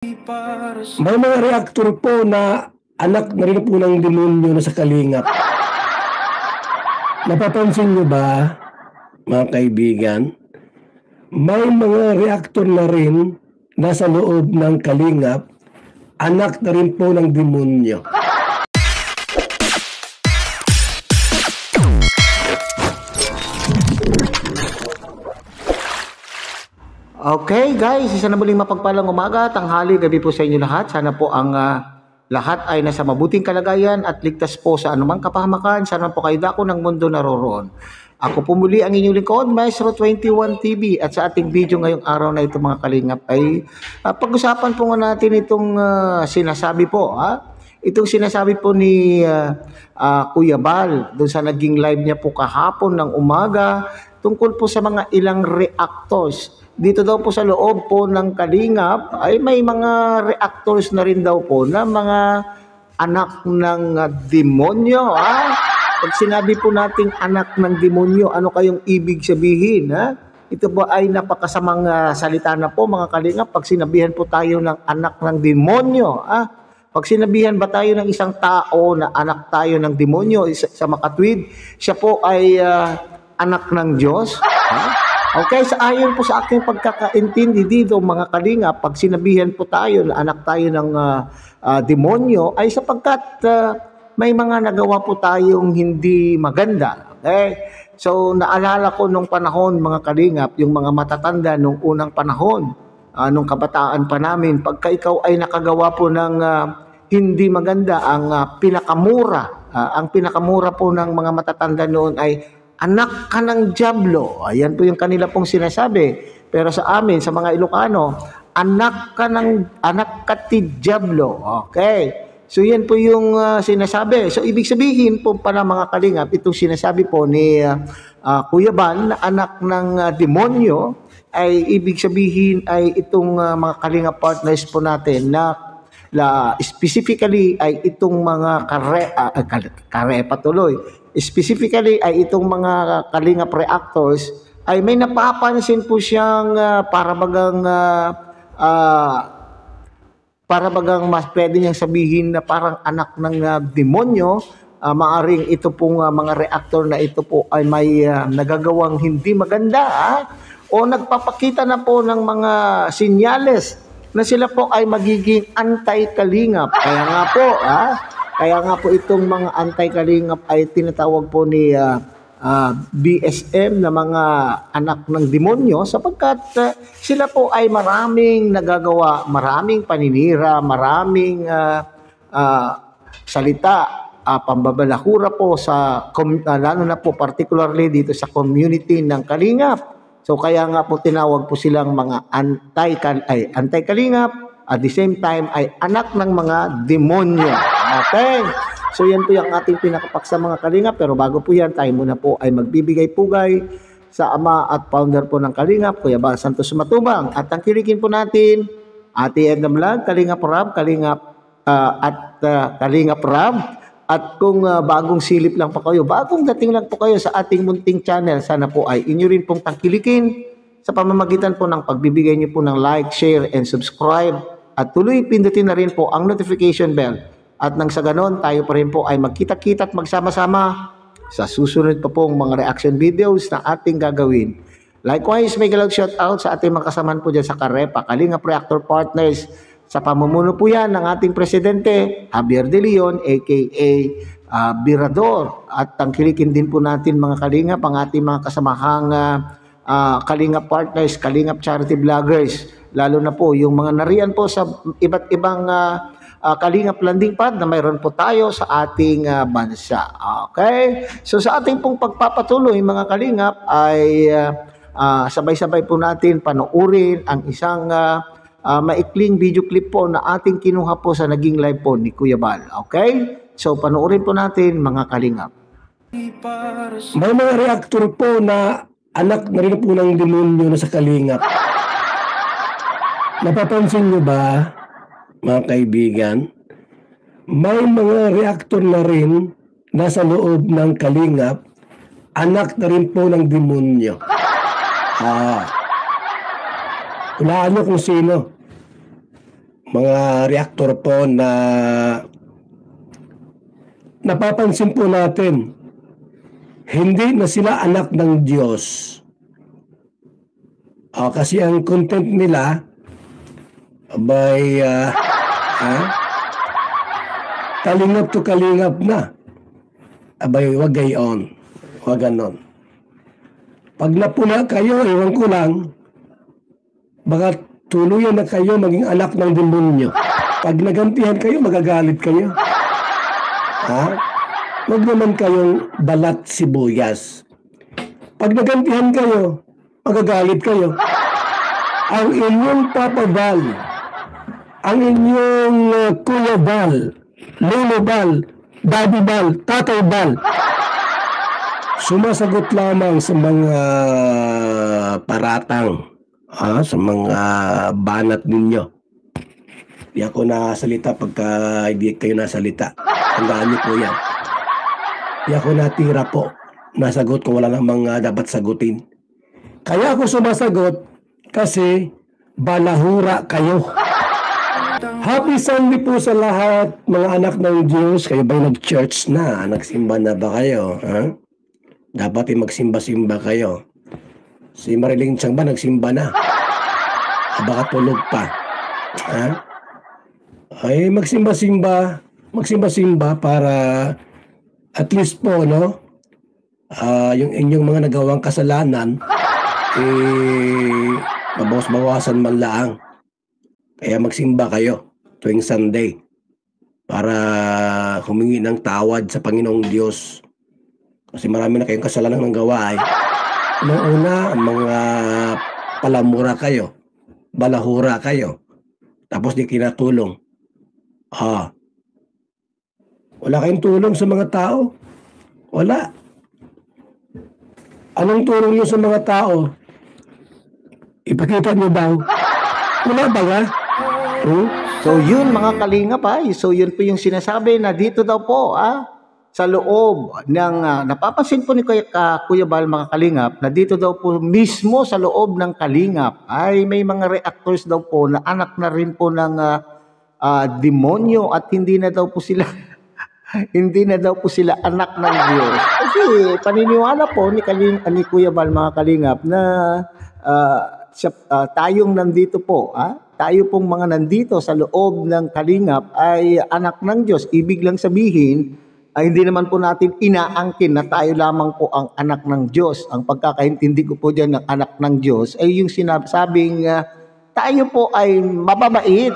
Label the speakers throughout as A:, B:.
A: May mga reactor po na anak na rin po ng demonyo na sa Kalingap. Napapansin nyo ba, mga kaibigan? May mga reactor na rin nasa loob ng Kalingap, anak na rin po ng demonyo.
B: Okay guys, isa na muling mapagpalang umaga, tanghali, gabi po sa inyo lahat. Sana po ang lahat ay nasa mabuting kalagayan at ligtas po sa anumang kapahamakan. Sana po kayo dako ng mundo naroroon. Ako po muli ang inyong lingkod, Maestro 21 TV. At sa ating video ngayong araw na ito mga kalingap ay pag-usapan po nga natin itong sinasabi po. Itong sinasabi po ni Kuya Bal doon sa naging live niya po kahapon ng umaga tungkol po sa mga ilang reactors. Dito daw po sa loob po ng Kalingap ay may mga reactors na rin daw po na mga anak ng demonyo. Pag sinabi po nating anak ng demonyo, ano kayong ibig sabihin? Ito po ay napakasamang salita na po mga Kalingap pag sinabihan po tayo ng anak ng demonyo. Pag sinabihan ba tayo ng isang tao na anak tayo ng demonyo sa makatwid, siya po ay anak ng Diyos? Okay, ayon po sa aking pagkakaintindi dito mga Kalingap, pag sinabihan po tayo na anak tayo ng demonyo ay sapagkat may mga nagawa po tayong hindi maganda. Okay? So naalala ko nung panahon mga Kalingap, yung mga matatanda nung unang panahon, nung kabataan pa namin, pagka ikaw ay nakagawa po ng hindi maganda, ang pinakamura po ng mga matatanda noon ay anak ka ng dyablo. Ayan po yung kanila pong sinasabi. Pero sa amin, sa mga Ilocano, anak ka ti dyablo. Okay. So yan po yung sinasabi. So ibig sabihin po pala mga Kalingap, itong sinasabi po ni Kuya Bal na anak ng demonyo, ay ibig sabihin ay itong mga Kalingap partners po natin na specifically ay itong mga specifically ay itong mga Kalingap reactors ay may napapansin po siyang para bagang mas pwede niyang sabihin na parang anak ng demonyo. Maaring ito pong mga reactor na ito po ay may nagagawang hindi maganda o nagpapakita na po ng mga sinyales na sila po ay magiging anti-Kalingap. Kaya nga po itong mga anti-Kalingap ay tinatawag po ni BSM na mga anak ng demonyo sapagkat sila po ay maraming nagagawa, maraming paninira, maraming salita, pambabalahura po sa lalo na po particularly dito sa community ng Kalingap. So kaya nga po tinawag po silang mga anti-Kalingap, at the same time ay anak ng mga demonyo. Okay? So yan po yung ating pinakapaksa mga Kalingap. Pero bago po yan, tayo muna po ay magbibigay pugay sa ama at founder po ng Kalingap, Kuya Bal Santos Matubang. At tangkilikin po natin, Ate Edna Vlog, Kalingap Rab, Kalingap Rab. At kung bagong silip lang po kayo, bagong dating lang po kayo sa ating munting channel, sana po ay inyo rin pong tangkilikin sa pamamagitan po ng pagbibigay niyo po ng like, share, and subscribe. At tuloy pindutin na rin po ang notification bell. At nang sa ganon, tayo pa rin po ay magkita-kita at magsama-sama sa susunod pa pong mga reaction videos na ating gagawin. Likewise, may galog shoutout sa ating mga kasamahan po dyan sa Karepa, Kalingap Reactor Partners. Sa pamumuno po yan ng ating presidente, Javier De Leon, a.k.a. Birador. At tangkilikin din po natin mga Kalingap, ang ating mga kasamahang Kalingap Partners, Kalingap Charity Vloggers. Lalo na po yung mga nariyan po sa iba't ibang Kalingap landing pad na mayroon po tayo sa ating bansa. Okay? So sa ating pong pagpapatuloy mga Kalingap ay sabay-sabay po natin panoorin ang isang maikling video clip po na ating kinuha po sa naging live po ni Kuya Bal. Okay? So panoorin po natin mga Kalingap.
A: May mga reactor po na anak na rin po ng demonyo na sa Kalingap. Napapansin nyo ba, mga kaibigan? May mga reactor na rin nasa loob ng Kalingap, anak na rin po ng demonyo. Hulaan nyo kung sino. mga reactor po na napapansin po natin, hindi na sila anak ng Diyos. Kasi ang content nila by kalingap to kalingap na. Abay, wag gayon. Wag ganon. Pag napuna kayo, ewan ko lang, baka tuluyan na kayo maging anak ng demonyo. Pag nagantihan kayo, magagalit kayo. Wag naman kayong balat sibuyas. Pag nagantihan kayo, magagalit kayo. Ang inyong Papa Val, ang inyong Kuya Val, Lolo Val, Daddy Val, Tatay Val, sumasagot lamang sa mga paratang, sa mga banat ninyo. Di ako nasalita pagka hindi kayo nasalita. Tandaan niyo po yan. Di ako natira po. Nasagot ko wala namang dapat sagutin. Kaya ako sumasagot kasi balahura kayo. Happy Sunday po sa lahat, mga anak ng Diyos. Kayo ba'y nag-church na? Nagsimba na ba kayo? Dapat magsimba-simba kayo. Si Mariling Chang ba nagsimba na? Baka tulog pa. Ay magsimba-simba para at least po, no? Yung inyong mga nagawang kasalanan, mabawas-bawasan man lang. Kaya magsimba kayo tuwing Sunday para humingi ng tawad sa Panginoong Diyos. Kasi marami na kayong kasalanan ng gawa. Noong una, mga palamura kayo, balahura kayo, tapos di kinatulong. Wala kayong tulong sa mga tao? Wala. Anong tulong nyo sa mga tao? Ipakita nyo daw. Wala ba nga?
B: So yun mga kalingap so yun po yung sinasabi na dito daw po sa loob ng napapansin po ni Kuya Val mga kalingap na dito daw po mismo sa loob ng kalingap ay may mga reactors daw po na anak na rin po ng demonyo at hindi na daw po sila anak ng Diyos. Kasi paniniwala po ni Kuya Val mga kalingap na tayong nandito po, tayo pong mga nandito sa loob ng kalingap ay anak ng Diyos. Ibig lang sabihin, ay hindi naman po natin inaangkin na tayo lamang po ang anak ng Diyos. Ang pagkakaintindi ko po dyan ng anak ng Diyos ay yung sinasabing tayo po ay mababait.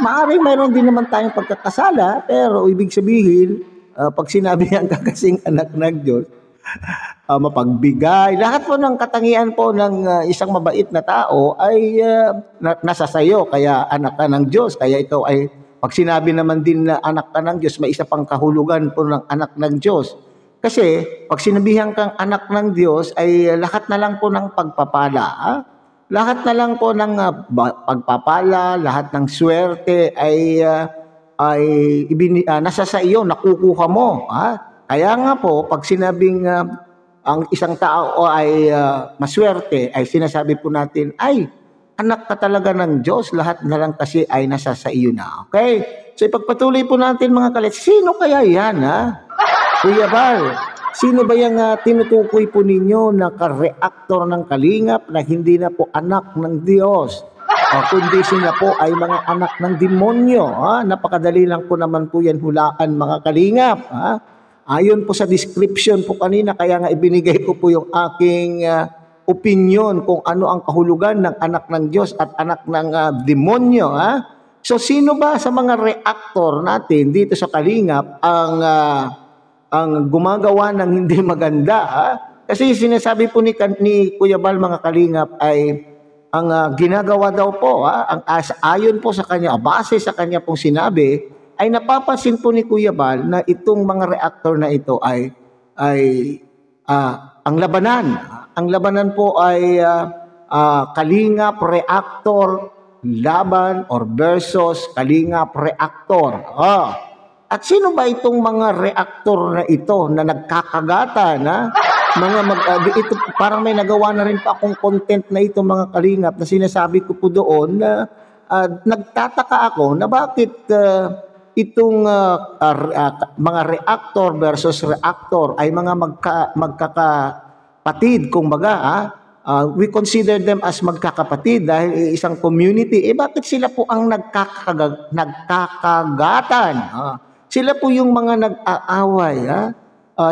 B: Maaaring mayroon din naman tayong pagkakasala, pero ibig sabihin, pag sinabi ang kakasing anak ng Diyos, mapagbigay. Lahat po ng katangian po ng isang mabait na tao ay nasa sayo. Kaya anak ka ng Diyos. Kaya ikaw ay, pag sinabi naman din na anak ka ng Diyos, may isa pang kahulugan po ng anak ng Diyos. Kasi pag sinabihan kang anak ng Diyos, ay lahat na lang po ng pagpapala. Lahat na lang po ng pagpapala, lahat ng swerte ay nasa sa iyo, nakukuha mo. Kaya nga po, pag sinabing ang isang tao ay maswerte, ay sinasabi po natin, ay, anak ka talaga ng Diyos, lahat na lang kasi ay nasa sa iyo na. Okay? So ipagpatuloy po natin mga kalit, sino kaya yan, Kuya Val, sino ba yung tinutukoy po ninyo na ka-reactor ng kalingap na hindi na po anak ng Diyos? Kundi sila po ay mga anak ng demonyo. Napakadali lang po naman po yan hulaan mga kalingap. Ayon po sa description po kanina, kaya nga ibinigay ko po yung aking opinion kung ano ang kahulugan ng anak ng Diyos at anak ng demonyo. So sino ba sa mga reactor natin dito sa kalingap ang gumagawa ng hindi maganda? Kasi sinasabi po ni Kuya Val mga kalingap ay ang ginagawa daw po, ayon po sa kanya, base sa kanya pong sinabi, ay napapansin po ni Kuya Val na itong mga reactor na ito ay ang labanan. Ang labanan po ay kalingap reactor laban or versus kalingap reactor. At sino ba itong mga reactor na ito na nagkakagatan? Ito, parang may nagawa na rin pa akong content na ito mga kalingap na sinasabi ko po doon na nagtataka ako na bakit itong mga reactor versus reactor ay mga magkakapatid, kumbaga, we consider them as magkakapatid dahil isang community. Bakit sila po ang nagkakagatan? Sila po yung mga nag-aaway.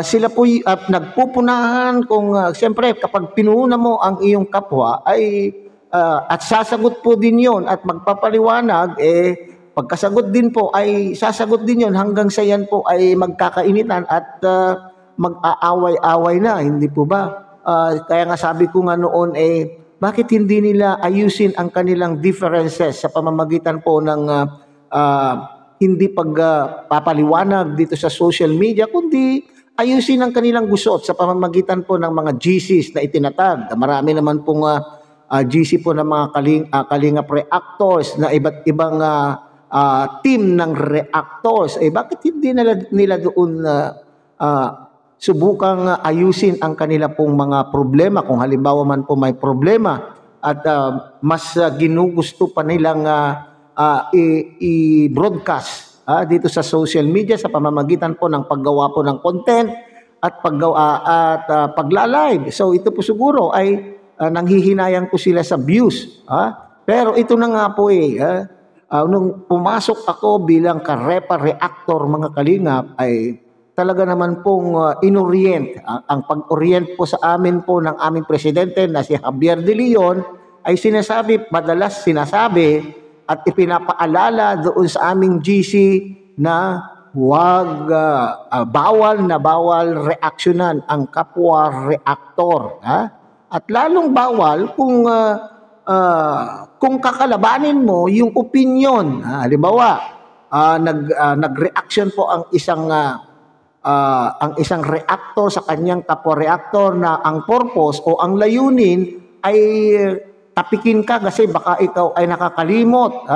B: Sila po nagpupunahan kung siyempre kapag pinuuna mo ang iyong kapwa ay at sasagot po din yon at magpapaliwanag, pagkasagot din po ay sasagot din yon hanggang sa yan po ay magkakainitan at mag-aaway-away na, hindi po ba? Kaya nga sabi ko nga noon, bakit hindi nila ayusin ang kanilang differences sa pamamagitan po ng hindi pagpapaliwanag dito sa social media, kundi ayusin ang kanilang gusot sa pamamagitan po ng mga GCs na itinatag. Marami naman pong GC po ng mga kalingap reactors na iba't ibang team ng reactors. Bakit hindi nila doon subukang ayusin ang kanila pong mga problema kung halimbawa man po may problema at mas ginugusto pa nilang i-broadcast dito sa social media sa pamamagitan po ng paggawa po ng content at pagla-live. So ito po siguro ay nanghihinayang po sila sa views. Pero ito na nga po nung pumasok ako bilang karepa reactor mga kalingap ay talaga naman pong inorient. Ang pag-orient po sa amin po ng aming presidente na si Javier De Leon ay madalas sinasabi at ipinapaalala doon sa aming GC na huwag bawal reaksyonan ang kapwa reaktor. At lalong bawal kung kakalabanin mo yung opinion. Halimbawa, nag-reaction po ang isang reactor sa kanyang kapwa reactor na ang purpose o ang layunin ay tapikin ka kasi baka ikaw ay nakakalimot,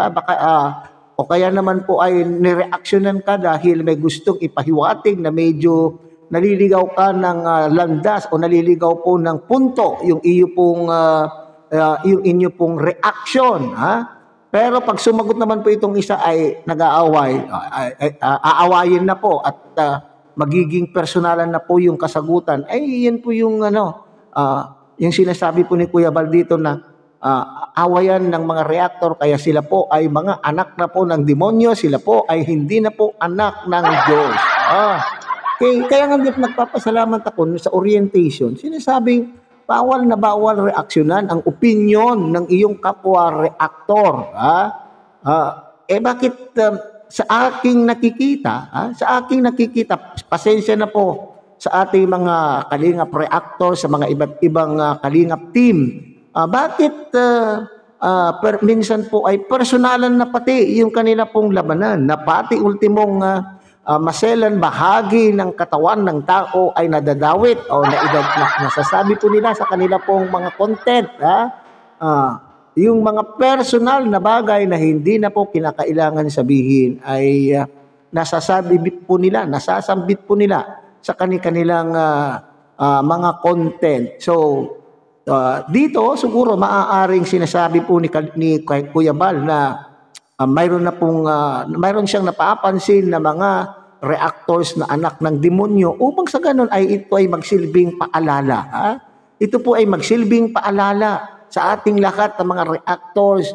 B: o kaya naman po ay nireaksyonan ka dahil may gustong ipahiwatig na medyo naliligaw ka ng landas o naliligaw po ng punto yung inyo pong reaction. Pero pag sumagot naman po itong isa ay nag-aaway, aawayin na po at magiging personalan na po yung kasagutan. Yan po yung yung sinasabi po ni Kuya Bal dito na awayan ng mga reactor kaya sila po ay mga anak na po ng demonyo, sila po ay hindi na po anak ng Diyos. Kaya nga nagpapasalamat ako sa orientation, sinasabing bawal na bawal reaksyonan ang opinion ng iyong kapwa reactor. Bakit sa aking nakikita, pasensya na po sa ating mga kalingap reactor, sa mga iba't ibang kalingap team, bakit minsan po ay personalan na pati yung kanila pong labanan, na pati ultimong maselan bahagi ng katawan ng tao ay nadadawit o nasasabi po nila sa kanila pong mga content. Yung mga personal na bagay na hindi na po kinakailangan sabihin ay nasasambit po nila sa kanilang mga content. So, dito siguro maaaring sinasabi po ni Kuya Bal na mayroon siyang napapansin na mga reactors na anak ng demonyo upang sa ganun ay ito ay magsilbing paalala. Ito po ay magsilbing paalala sa ating lahat ng mga reactors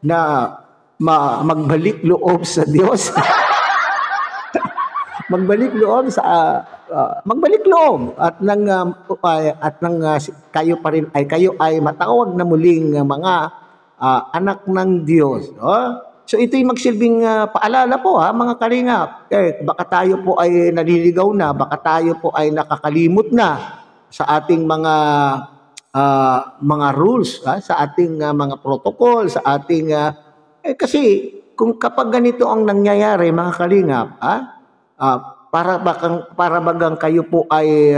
B: na magbalik loob sa Diyos. magbalik loob at kayo pa rin ay kayo ay matawag na muling mga anak ng Diyos. So ito'y magsilbing paalala po mga kalingap. Baka tayo po ay naliligaw na, baka tayo po ay nakakalimot na sa ating mga rules, sa ating mga protocol, sa ating kasi kung kapag ganito ang nangyayari mga kalingap, para bagang kayo po ay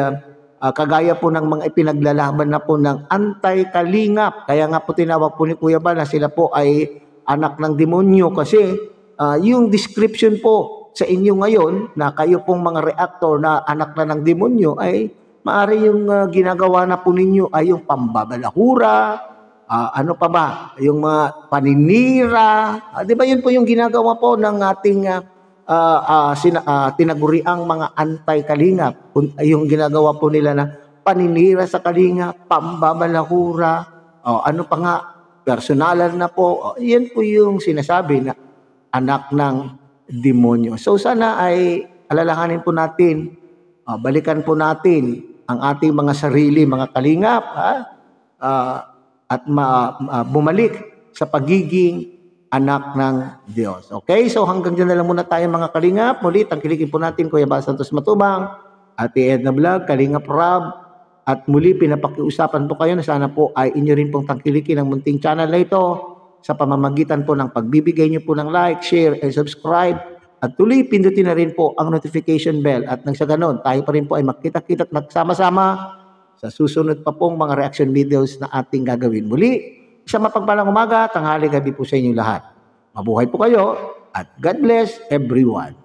B: kagaya po ng mga ipinaglalaban na po ng anti-kalingap. Kaya nga po tinawag po ni Kuya Bal na sila po ay anak ng demonyo kasi yung description po sa inyo ngayon na kayo pong mga reactor na anak na ng demonyo ay maaari yung ginagawa na po ninyo ay yung pambabalahura, Ano pa ba? Yung mga paninira. Di ba yun po yung ginagawa po ng ating tinaguriang mga anti-kalingap. Yung ginagawa po nila na paninira sa kalingap, pambabalahura, ano pa nga, personalan na po. Yan po yung sinasabi na anak ng demonyo. So sana ay alalahanin po natin, balikan po natin ang ating mga sarili, mga kalingap, at bumalik sa pagiging anak ng Diyos. Okay? So hanggang dyan na lang muna tayo mga kalingap. Muli, tangkilikin po natin Kuya Bas Santos Matubang, Ate Edna Vlog, Kalingap Rob, at muli pinapakiusapan po kayo na sana po ay inyo rin pong tangkilikin ang munting channel na ito sa pamamagitan po ng pagbibigay nyo po ng like, share, and subscribe. At tuloy, pindutin na rin po ang notification bell. At nang sa ganon, tayo pa rin po ay magkita-kita at magsama-sama sa susunod pa pong mga reaction videos na ating gagawin. Muli, isang mapagpalang umaga, tanghali, gabi po sa inyong lahat. Mabuhay po kayo at God bless everyone.